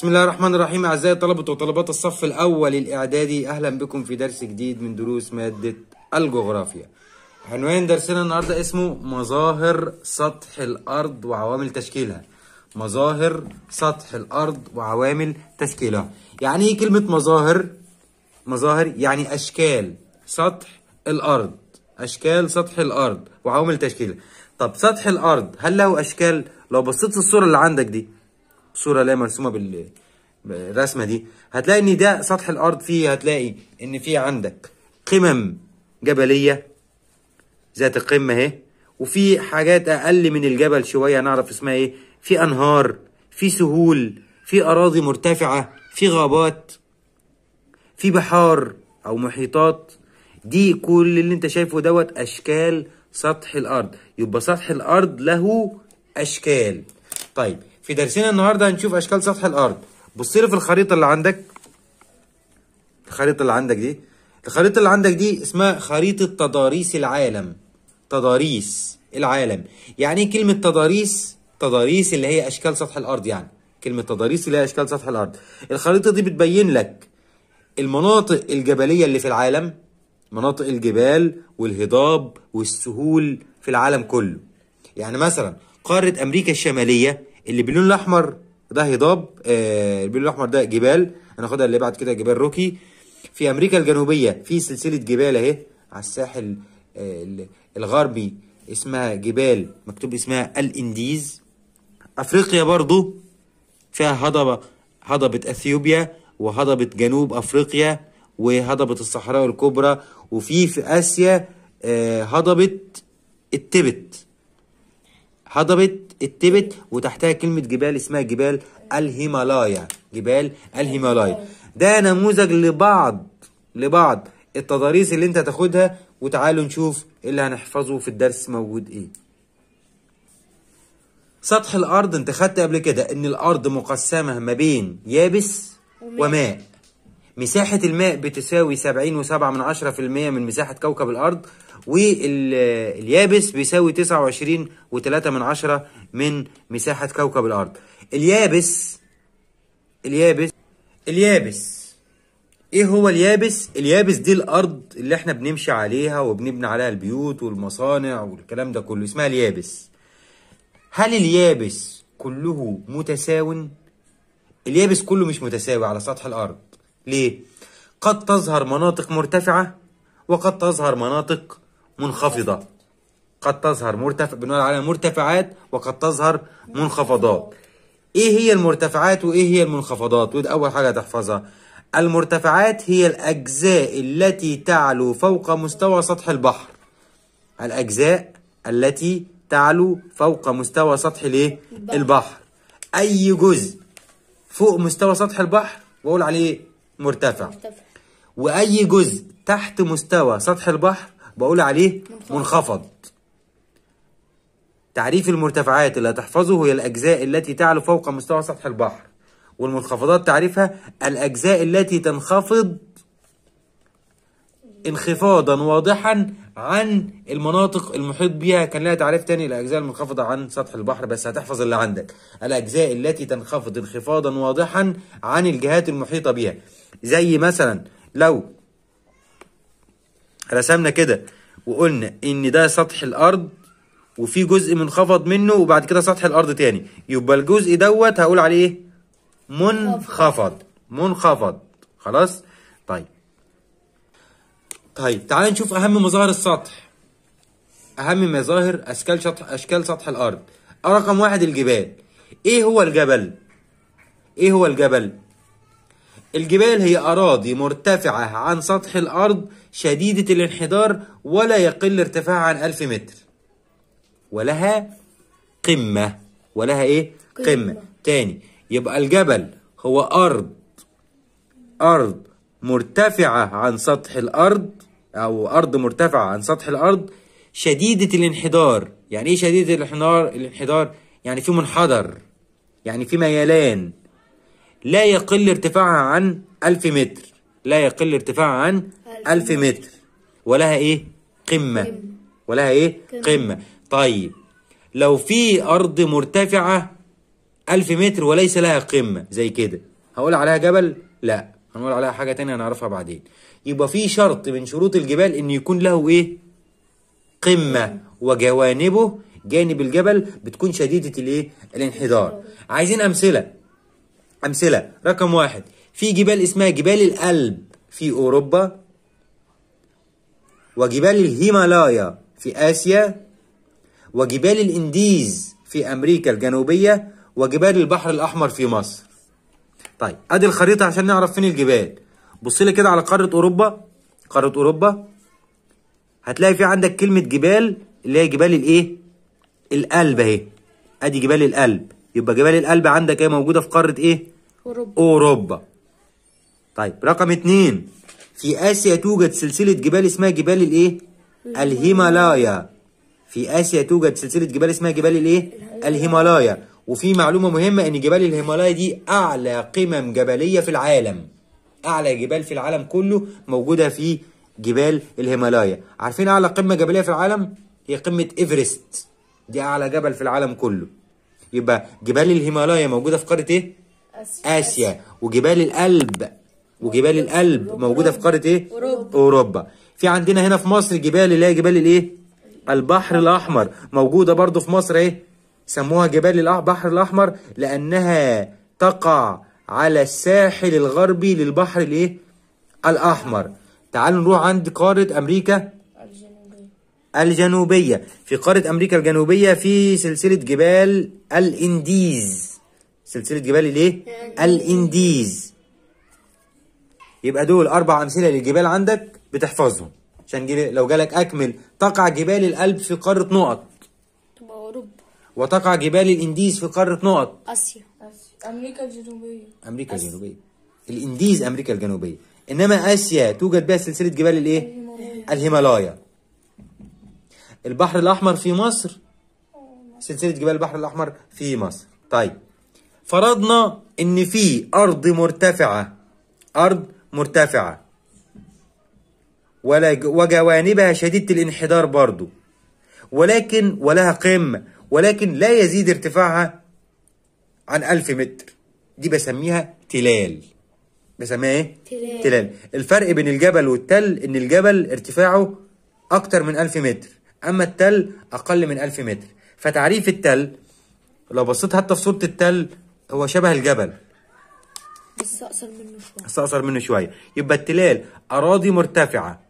بسم الله الرحمن الرحيم. أعزائي طلبة وطالبات الصف الأول الإعدادي، أهلا بكم في درس جديد من دروس مادة الجغرافيا. عنوان درسنا النهاردة اسمه مظاهر سطح الأرض وعوامل تشكيلها. مظاهر سطح الأرض وعوامل تشكيلها. يعني إيه كلمة مظاهر؟ مظاهر يعني أشكال سطح الأرض، أشكال سطح الأرض وعوامل تشكيلها. طب سطح الأرض هل له أشكال؟ لو بصيت الصورة اللي عندك دي، الصورة اللي هي مرسومة بالرسمة دي، هتلاقي ان ده سطح الارض. فيه هتلاقي ان فيه عندك قمم جبلية ذات القمة اهي، وفي حاجات اقل من الجبل شوية هنعرف اسمها ايه، في انهار، في سهول، في اراضي مرتفعة، في غابات، في بحار او محيطات. دي كل اللي انت شايفه دوت اشكال سطح الارض. يبقى سطح الارض له اشكال. طيب في درسنا النهارده هنشوف اشكال سطح الارض. بص لي في الخريطه اللي عندك، الخريطه اللي عندك دي اسمها خريطه تضاريس العالم. تضاريس العالم يعني ايه كلمه تضاريس؟ تضاريس اللي هي اشكال سطح الارض، يعني كلمه تضاريس اللي هي اشكال سطح الارض. الخريطه دي بتبين لك المناطق الجبليه اللي في العالم، مناطق الجبال والهضاب والسهول في العالم كله. يعني مثلا قاره امريكا الشماليه اللي باللون الاحمر ده هضاب، باللون الاحمر ده جبال، هناخدها اللي بعد كده جبال روكي. في امريكا الجنوبيه في سلسله جبال اهي على الساحل الغربي اسمها جبال مكتوب اسمها الانديز. افريقيا برضو فيها هضبه اثيوبيا وهضبه جنوب افريقيا وهضبه الصحراء الكبرى. وفي اسيا هضبه التبت، هضبة التبت، وتحتها كلمة جبال اسمها جبال الهيمالايا. جبال الهيمالايا ده نموذج لبعض التضاريس اللي انت تاخدها. وتعالوا نشوف اللي هنحفظه في الدرس موجود ايه. سطح الارض انت خدت قبل كده ان الارض مقسمة ما بين يابس وماء. مساحة الماء بتساوي 70.7% من مساحة كوكب الأرض، واليابس بيساوي 29.3 من مساحة كوكب الأرض. اليابس ايه هو اليابس؟ اليابس دي الأرض اللي احنا بنمشي عليها وبنبني عليها البيوت والمصانع والكلام ده كله اسمها اليابس. هل اليابس كله متساو؟ اليابس كله مش متساوي على سطح الأرض. ليه؟ قد تظهر مناطق مرتفعة وقد تظهر مناطق منخفضة. قد تظهر بنقول عليها مرتفعات وقد تظهر منخفضات. ايه هي المرتفعات وايه هي المنخفضات؟ وده اول حاجة تحفظها. المرتفعات هي الاجزاء التي تعلو فوق مستوى سطح البحر. الاجزاء التي تعلو فوق مستوى سطح البحر. اي جزء فوق مستوى سطح البحر بقول عليه مرتفع. واي جزء تحت مستوى سطح البحر بقول عليه منخفض. تعريف المرتفعات اللي هتحفظه هي الاجزاء التي تعلو فوق مستوى سطح البحر، والمنخفضات تعريفها الاجزاء التي تنخفض انخفاضا واضحا عن المناطق المحيط بها. كان لها تعريف تاني الاجزاء المنخفضه عن سطح البحر، بس هتحفظ اللي عندك. الاجزاء التي تنخفض انخفاضا واضحا عن الجهات المحيطه بها. زي مثلا لو رسمنا كده وقلنا ان ده سطح الارض وفي جزء منخفض منه وبعد كده سطح الارض تاني، يبقى الجزء دوت هقول عليه منخفض. خلاص. طيب تعال نشوف اهم مظاهر السطح، اهم مظاهر اشكال سطح الارض. رقم واحد الجبال. ايه هو الجبل؟ الجبال هي اراضي مرتفعة عن سطح الارض شديدة الانحدار ولا يقل ارتفاعها عن 1000 متر، ولها قمة. قمة. تاني، يبقى الجبل هو أرض مرتفعة عن سطح الأرض، أو أرض مرتفعة عن سطح الأرض شديدة الانحدار. يعني إيه شديدة الانحدار؟ يعني في منحدر، يعني في ميلان. لا يقل ارتفاعها عن 1000 متر، لا يقل ارتفاعها عن 1000 متر، ولها قمة. طيب لو في أرض مرتفعة 1000 متر وليس لها قمة زي كده، هقول عليها جبل؟ لا، هنقول عليها حاجة تانية هنعرفها بعدين. يبقى في شرط من شروط الجبال ان يكون له ايه؟ قمة، وجوانبه جانب الجبل بتكون شديدة الايه؟ الانحدار. عايزين امثلة. رقم 1، في جبال اسمها جبال الألب في اوروبا، وجبال الهيمالايا في آسيا، وجبال الإنديز في أمريكا الجنوبية، وجبال البحر الأحمر في مصر. طيب أدي الخريطة عشان نعرف فين الجبال. بص لي كده على قارة أوروبا، هتلاقي في عندك كلمة جبال اللي هي جبال الإيه؟ الألب أهي. أدي جبال الألب، يبقى جبال الألب عندك إيه؟ موجودة في قارة إيه؟ أوروبا. طيب رقم 2، في آسيا توجد سلسلة جبال اسمها جبال الإيه؟ الهيمالايا. في آسيا توجد سلسلة جبال اسمها جبال الإيه؟ الهيمالايا. وفي معلومة مهمة إن جبال الهيمالايا دي أعلى قمم جبلية في العالم. أعلى جبال في العالم كله موجودة في جبال الهيمالايا. عارفين أعلى قمة جبلية في العالم؟ هي قمة إيفرست، دي أعلى جبل في العالم كله. يبقى جبال الهيمالايا موجودة في قارة إيه؟ آسيا. وجبال الألب موجودة في قارة إيه؟ أوروبا. في عندنا هنا في مصر جبال اللي هي جبال الإيه؟ البحر الأحمر، موجودة برضو في مصر إيه؟ سموها جبال البحر الأحمر لأنها تقع على الساحل الغربي للبحر الإيه؟ الأحمر. تعالوا نروح عند قارة أمريكا الجنوبية. في قارة أمريكا الجنوبية في سلسلة جبال الإنديز. سلسلة جبال الإيه؟ الإنديز. يبقى دول 4 أمثلة للجبال عندك بتحفظهم، عشان لو جالك أكمل. تقع جبال الألب في قارة نقط، تبقى أوروبا. وتقع جبال الإنديز في قارة نقط، آسيا. أمريكا الجنوبية. الإنديز أمريكا الجنوبية. إنما آسيا توجد بها سلسلة جبال الإيه؟ الهيمالايا. البحر الأحمر في مصر، سلسلة جبال البحر الأحمر في مصر. طيب فرضنا إن في أرض مرتفعة وجوانبها شديدة الانحدار برضو، ولها قمة، ولكن لا يزيد ارتفاعها عن 1000 متر. دي بسميها تلال. بسميها ايه؟ تلال. الفرق بين الجبل والتل ان الجبل ارتفاعه اكتر من 1000 متر، اما التل اقل من 1000 متر. فتعريف التل لو بصيت حتى في صورة التل هو شبه الجبل بس أقصر منه شوية. يبقى التلال أراضي مرتفعة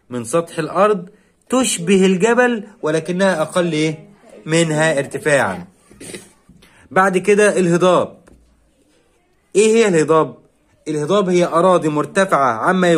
من سطح الأرض تشبه الجبل ولكنها أقل إيه؟ منها ارتفاعا. بعد كده الهضاب. إيه هي الهضاب؟ الهضاب هي أراضي مرتفعة عما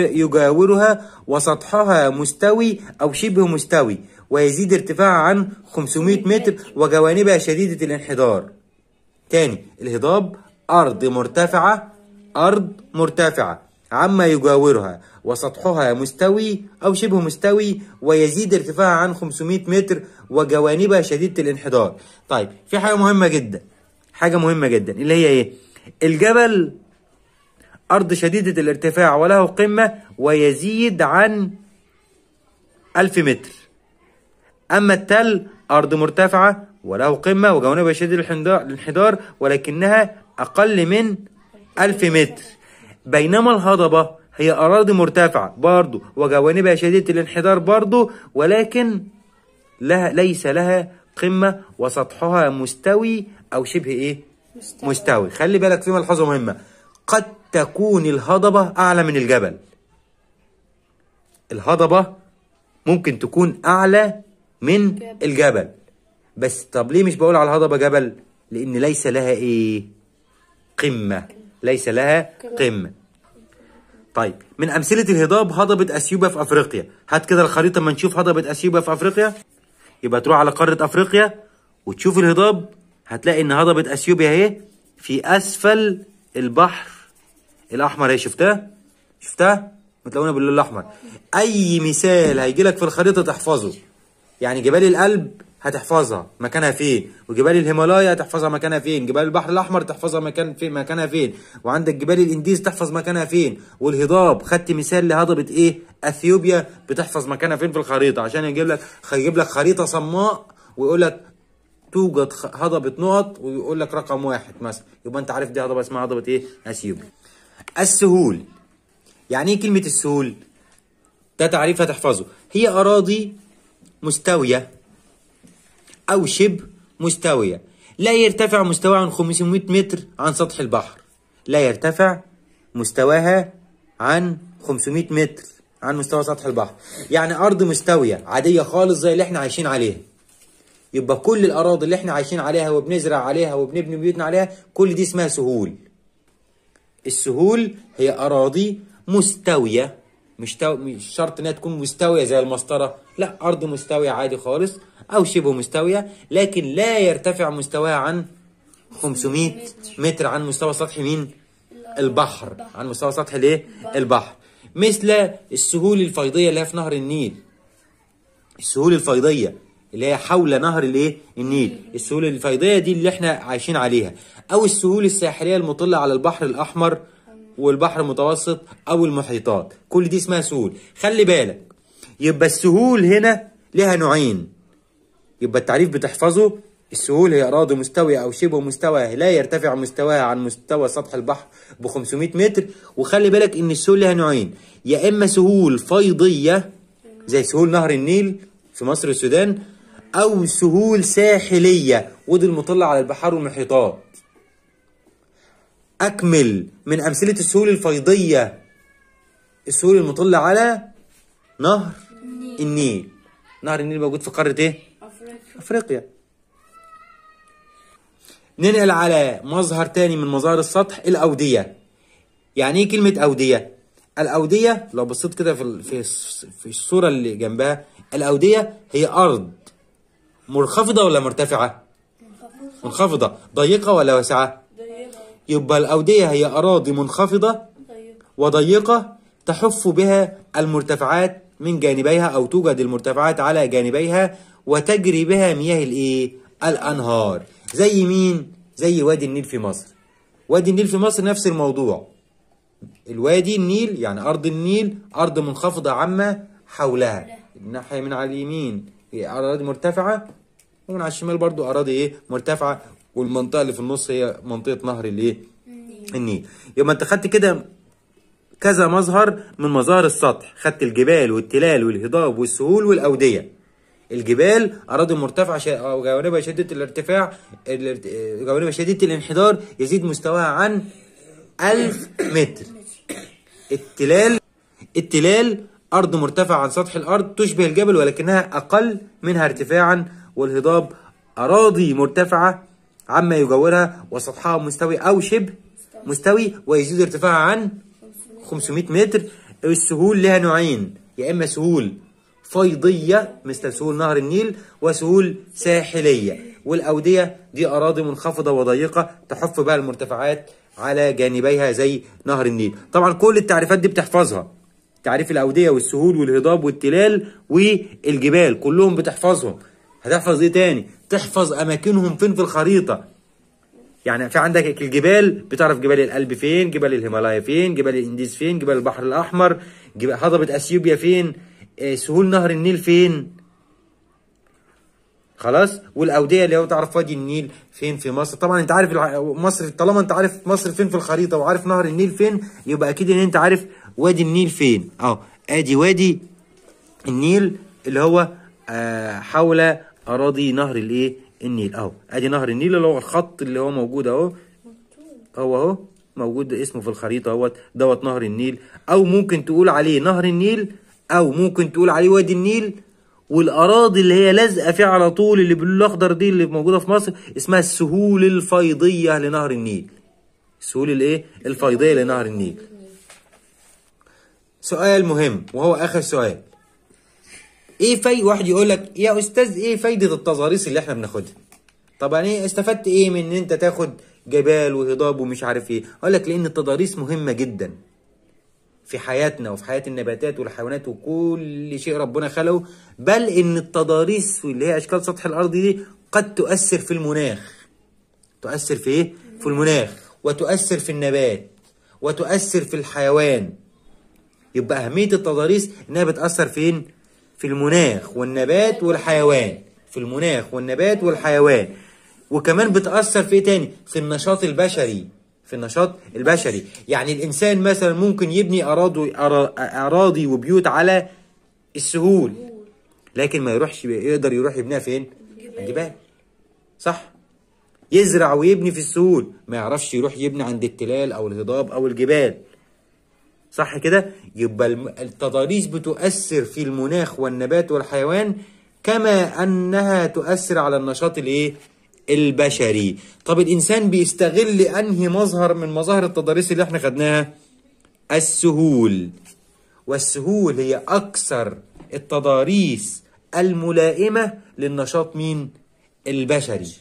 يجاورها وسطحها مستوي أو شبه مستوي ويزيد ارتفاعها عن 500 متر وجوانبها شديدة الانحدار. تاني، الهضاب أرض مرتفعة عما يجاورها وسطحها مستوي أو شبه مستوي ويزيد ارتفاعها عن 500 متر وجوانبها شديدة الانحدار. طيب في حاجة مهمة جدا اللي هي إيه؟ الجبل أرض شديدة الارتفاع وله قمة ويزيد عن 1000 متر. أما التل أرض مرتفعة وله قمة وجوانبها شديدة الانحدار ولكنها أقل من 1000 متر. بينما الهضبة هي أراضي مرتفعة برضو وجوانبها شديدة الانحدار برضو، ولكن ليس لها قمة وسطحها مستوي أو شبه إيه؟ مستوي. خلي بالك في ملحوظة مهمة، قد تكون الهضبة أعلى من الجبل. الهضبة ممكن تكون أعلى من الجبل. بس طب ليه مش بقول على الهضبة جبل؟ لأن ليس لها إيه؟ قمة. طيب من أمثلة الهضاب هضبة أثيوبيا في أفريقيا. هات كده الخريطة ما نشوف هضبة أثيوبيا في أفريقيا. يبقى تروح على قارة أفريقيا وتشوف الهضاب، هتلاقي إن هضبة أثيوبيا اهي في أسفل البحر الأحمر اهي. شفتها؟ متلونة باللون الأحمر. أي مثال هيجيلك في الخريطة تحفظه. يعني جبال الألب هتحفظها مكانها فين، وجبال الهيمالايا هتحفظها مكانها فين، جبال البحر الأحمر تحفظها مكانها فين، وعندك جبال الإنديز تحفظ مكانها فين، والهضاب خدت مثال لهضبة إيه؟ أثيوبيا بتحفظ مكانها فين في الخريطة، عشان يجيب لك خريطة صماء ويقول لك توجد هضبة نقط ويقول لك رقم 1 مثلا، يبقى انت عارف دي هضبة اسمها هضبة ايه؟ اثيوبيا. السهول، يعني ايه كلمة السهول؟ ده تعريف هتحفظه، هي أراضي مستوية أو شبه مستوية لا يرتفع مستواها عن 500 متر عن سطح البحر. لا يرتفع مستواها عن 500 متر عن مستوى سطح البحر، يعني أرض مستوية عادية خالص زي اللي احنا عايشين عليها. يبقى كل الأراضي اللي احنا عايشين عليها وبنزرع عليها وبنبني بيوتنا عليها كل دي اسمها سهول. السهول هي أراضي مستوية، مش شرط انها تكون مستوية زي المسطرة، لا، أرض مستوية عادي خالص أو شبه مستوية، لكن لا يرتفع مستواها عن 500 متر عن مستوى سطح مين؟ البحر، عن مستوى سطح الايه؟ البحر. مثل السهول الفيضية اللي هي في نهر النيل. السهول الفيضية اللي هي حول نهر الايه؟ النيل. السهول الفيضية دي اللي احنا عايشين عليها. أو السهول الساحلية المطلة على البحر الأحمر والبحر المتوسط أو المحيطات، كل دي اسمها سهول. خلي بالك، يبقى السهول هنا لها نوعين، يبقى التعريف بتحفظه: السهول هي أراضي مستوية أو شبه مستوية لا يرتفع مستواها عن مستوى سطح البحر ب 500 متر. وخلي بالك إن السهول لها نوعين، يا إما سهول فيضية زي سهول نهر النيل في مصر والسودان، أو سهول ساحلية ودي المطلة على البحار والمحيطات. أكمل من أمثلة السهول الفيضية: السهول المطلة على نهر النيل. نهر النيل موجود في قارة إيه؟ أفريقيا. ننقل على مظهر تاني من مظاهر السطح، الأودية. يعني إيه كلمة أودية؟ الأودية لو بصيت كده في الصورة اللي جنبها، الأودية هي أرض منخفضة ولا مرتفعة؟ منخفضة. ضيقة ولا واسعة؟ يبقى الأودية هي أراضي منخفضة وضيقة تحف بها المرتفعات من جانبيها، أو توجد المرتفعات على جانبيها وتجري بها مياه الإيه؟ الأنهار. زي مين؟ زي وادي النيل في مصر. وادي النيل في مصر نفس الموضوع. الوادي النيل يعني أرض النيل أرض منخفضة عما حولها. الناحية من على اليمين هي أراضي مرتفعة، ومن على الشمال برضو أراضي إيه؟ مرتفعة، والمنطقة اللي في النص هي منطقة نهر الإيه؟ النيل. يبقى أنت خدت كده كذا مظهر من مظاهر السطح، خدت الجبال والتلال والهضاب والسهول والأودية. الجبال أراضي مرتفعة وجوانبها شديدة الارتفاع، جوانبها شديدة الانحدار يزيد مستواها عن 1000 متر. التلال أرض مرتفعة عن سطح الأرض تشبه الجبل ولكنها أقل منها ارتفاعا. والهضاب أراضي مرتفعة عما يجاورها وسطحها مستوي أو شبه مستوي ويزيد ارتفاعها عن 500 متر. السهول لها نوعين، يا إما سهول فيضية مثل سهول نهر النيل، وسهول ساحلية. والأودية دي أراضي منخفضة وضيقة تحف بها المرتفعات على جانبيها زي نهر النيل. طبعا كل التعريفات دي بتحفظها، تعريف الأودية والسهول والهضاب والتلال والجبال كلهم بتحفظهم. هتحفظ ايه تاني؟ تحفظ أماكنهم فين في الخريطة. يعني في عندك الجبال، بتعرف جبال الألب فين، جبال الهيمالايا فين، جبال الإنديز فين، جبال البحر الأحمر، هضبة أثيوبيا فين، سهول نهر النيل فين. خلاص. والأودية اللي هو تعرف وادي النيل فين في مصر. طبعا انت عارف مصر، طالما انت عارف مصر فين في الخريطة وعارف نهر النيل فين، يبقى اكيد ان انت عارف وادي النيل فين. ادي وادي النيل اللي هو حول اراضي نهر الايه؟ النيل. ادي نهر النيل اللي هو الخط اللي هو موجود اهو، هو موجود اسمه في الخريطة دوت نهر النيل. او ممكن تقول عليه نهر النيل، او ممكن تقول عليه وادي النيل. والاراضي اللي هي لازقه فيه على طول اللي باللون الاخضر دي اللي موجوده في مصر اسمها السهول الفيضيه لنهر النيل. السهول الايه؟ الفيضيه لنهر النيل. سؤال مهم وهو اخر سؤال. ايه واحد يقول لك يا استاذ ايه فايده التضاريس اللي احنا بناخدها؟ طبعا ايه استفدت ايه من ان انت تاخد جبال وهضاب ومش عارف ايه؟ اقول لك لان التضاريس مهمه جدا في حياتنا وفي حياة النباتات والحيوانات وكل شيء ربنا خلقه. بل ان التضاريس واللي هي اشكال سطح الارض دي قد تؤثر في المناخ. تؤثر في ايه؟ في المناخ، وتؤثر في النبات، وتؤثر في الحيوان. يبقى اهمية التضاريس انها بتأثر فين؟ في المناخ والنبات والحيوان. في المناخ والنبات والحيوان. وكمان بتأثر في ايه تاني؟ في النشاط البشري. في النشاط البشري. يعني الانسان مثلا ممكن يبني اراضي وبيوت على السهول، لكن ما يقدر يروح يبنيها فين؟ الجبال. صح؟ يزرع ويبني في السهول، ما يعرفش يروح يبني عند التلال او الهضاب او الجبال. صح كده؟ يبقى التضاريس بتؤثر في المناخ والنبات والحيوان كما انها تؤثر على النشاط الايه؟ البشري. طب الانسان بيستغل انهي مظهر من مظاهر التضاريس اللي احنا خدناها؟ السهول. والسهول هي اكثر التضاريس الملائمة للنشاط مين؟ البشري.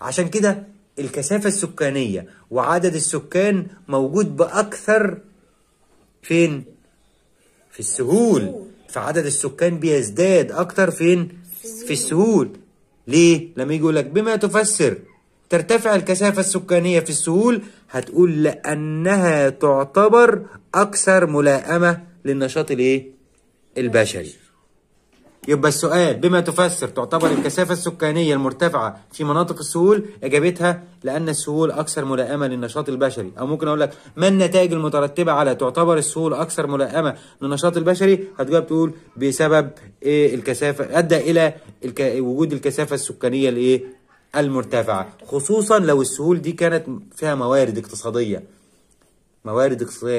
عشان كده الكثافة السكانية وعدد السكان موجود بأكثر فين؟ في السهول. فعدد السكان بيزداد أكتر فين؟ في السهول. ليه؟ لما يجي يقولك بما تفسر ترتفع الكثافة السكانية في السهول، هتقول لأنها تعتبر أكثر ملائمة للنشاط الإيه؟ البشري. يبقى السؤال بما تفسر تعتبر الكثافة السكانية المرتفعة في مناطق السهول، إجابتها لأن السهول أكثر ملائمة للنشاط البشري. أو ممكن أقول لك ما النتائج المترتبة على تعتبر السهول أكثر ملائمة للنشاط البشري، هتجاوب تقول بسبب إيه؟ الكثافة أدى إلى وجود الكثافة السكانية الإيه؟ المرتفعة، خصوصا لو السهول دي كانت فيها موارد اقتصادية،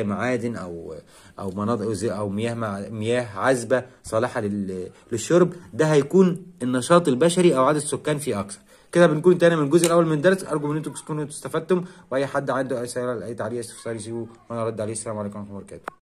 معادن او مناطق او مياه عذبه صالحه للشرب. ده هيكون النشاط البشري او عدد السكان فيه اكثر. كده بنكون تاني من الجزء الاول من الدرس. ارجو ان انتم تكونوا استفدتم، واي حد عنده اي سؤال اي تعليق استفسار يسيبوه وانا ارد عليه. السلام عليكم ورحمه الله وبركاته.